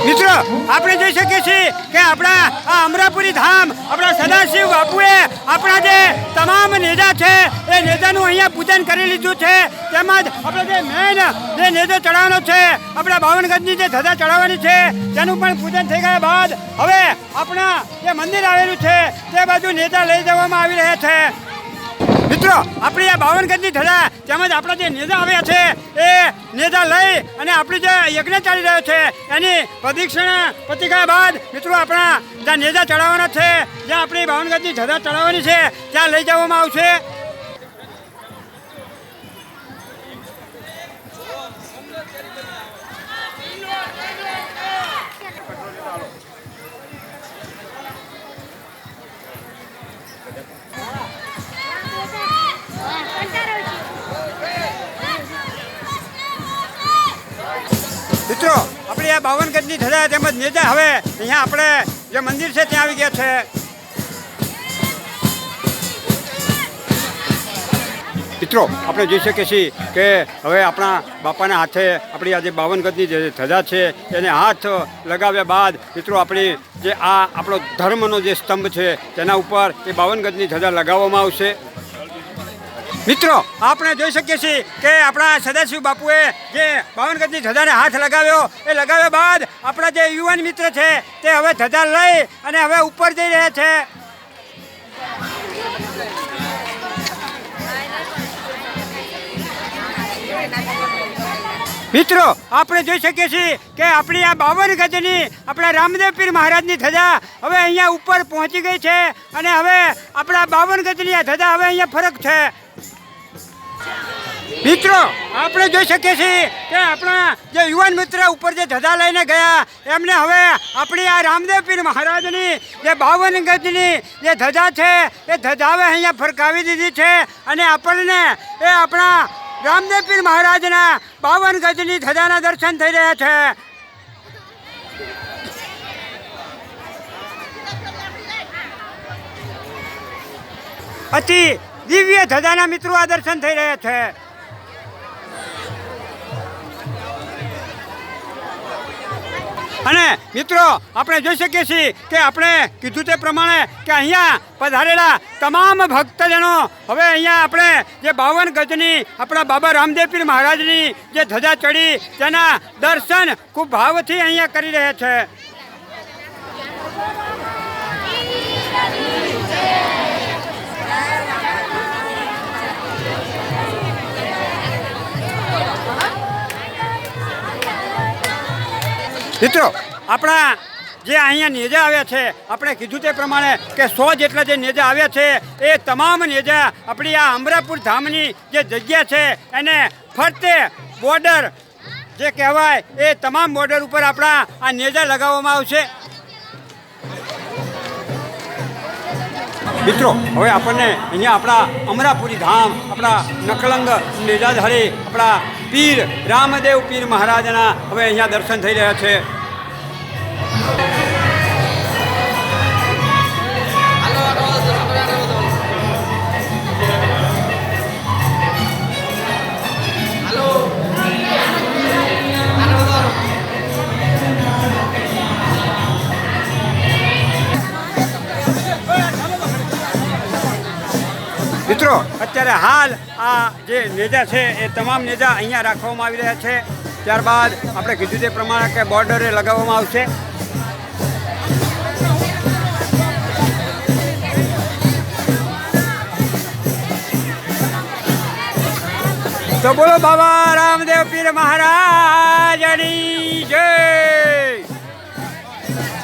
મિત્રો આપણે જોઈ શકીએ છીએ કે આપણા આ અમરાપુરી ધામ આપણા સદાશિવ બાપુએ આપણા જે તમામ નેજા છે એ નેજાનું અહીંયા પૂજન કરી લીધું છે. તેમજ આપણે જે મેન જે નેજો ચડાવવાનો છે આપણા 52 ગજની જે ધજા ચડાવવાની છે તેનું પણ પૂજન થઈ ગયા બાદ હવે આપણા જે મંદિર આવેલું છે તે બાજુ નેજા લઈ જવામાં આવી રહ્યા છે. મિત્રો આપણી આ 52 ગજની ધજા તેમજ આપણા જે નેજા આવ્યા છે એ નેજા લઈ અને આપણી જે યજ્ઞ ચાલી રહ્યો છે એની પ્રદક્ષિણા પતી ગયા બાદ મિત્રો આપણા જ્યાં નેજા ચડાવવાના છે જ્યાં આપણી 52 ગજની ધજા ચડાવવાની છે ત્યાં લઈ જવામાં આવશે. મિત્રો આપણી આ 52 ગજની ધજા તેમજ નેજા હવે અહીંયા આપણે જે મંદિર છે ત્યાં આવી ગયા છે. મિત્રો આપણે જોઈ શકીએ છીએ કે હવે આપણા બાપાના હાથે આપણી આ જે 52 ગજની જે ધજા છે એને હાથ લગાવ્યા બાદ મિત્રો આપણી જે આ આપણો ધર્મનો જે સ્તંભ છે તેના ઉપર એ 52 ગજની ધજા લગાવવામાં આવશે. મિત્રો આપણે જોઈ શકીએ છીએ કે આપણા સદાશિવ બાપુએ જે 52 ગજની ધજાને હાથ લગાવ્યો એ લગાવ્યા બાદ આપણા જે યુવાન મિત્ર છે તે હવે ધજા લઈ અને હવે ઉપર જઈ રહ્યા છે. મિત્રો આપણે જોઈ શકીએ છીએ કે આપણી આ 52 ગજની આપણા રામદેવ પીર મહારાજની ધજા હવે અહીંયા ઉપર પહોંચી ગઈ છે અને હવે આપણા 52 ગજની આ ધજા હવે અહીંયા ફરક છે. મિત્રો આપણે જોઈ શકીએ છીએ કે આપણા જે યુવાન મિત્ર ઉપર જે ધજા લઈને ગયા એમને હવે આપણી આ રામદેવ પીર મહારાજની જે 52 ગજની જે ધજા છે એ ધજા હવે અહીંયા ફરકાવી દીધી છે અને આપણને એ આપણા રામદેવ પીર મહારાજના 52 ગજની ધજાના દર્શન થઈ રહ્યા છે. અતિ દિવ્ય ધજાના મિત્રો આ દર્શન થઈ રહ્યા છે. અને મિત્રો આપણે જોઈ શકીએ છીએ કે આપણે કીધું તે પ્રમાણે કે અહીંયા પધારેલા તમામ ભક્તજનો હવે અહીંયા આપણે જે 52 ગજની આપણા બાબા રામદેવ પીર મહારાજની જે ધજા ચડી તેના દર્શન ખૂબ ભાવથી અહીંયા કરી રહ્યા છે. મિત્રો આપણા જે અહીંયા નેજા આવ્યા છે આપણે કીધું તે પ્રમાણે કે 100 જેટલા જે નેજા આવ્યા છે એ તમામ નેજા આપણી આ અમરાપુર ધામની જે જગ્યા છે એને ફરતે બોર્ડર જે કહેવાય એ તમામ બોર્ડર ઉપર આપણા આ નેજા લગાવવામાં આવશે. મિત્રો હવે આપણને અહીંયા આપણા અમરાપુરી ધામ આપણા નકલંગ નેજાધારી આપણા પીર રામદેવ પીર મહારાજના હવે અહીંયા દર્શન થઈ રહ્યા છે. મિત્રો અત્યારે હાલ આ જે નેજા છે એ તમામ નેજા અહીંયા રાખવામાં આવી રહ્યા છે. ત્યારબાદ આપણે કીધું તે પ્રમાણે કે બોર્ડરે લગાવવામાં આવશે. તો બોલો બાબા રામદેવ પીર મહારાજ.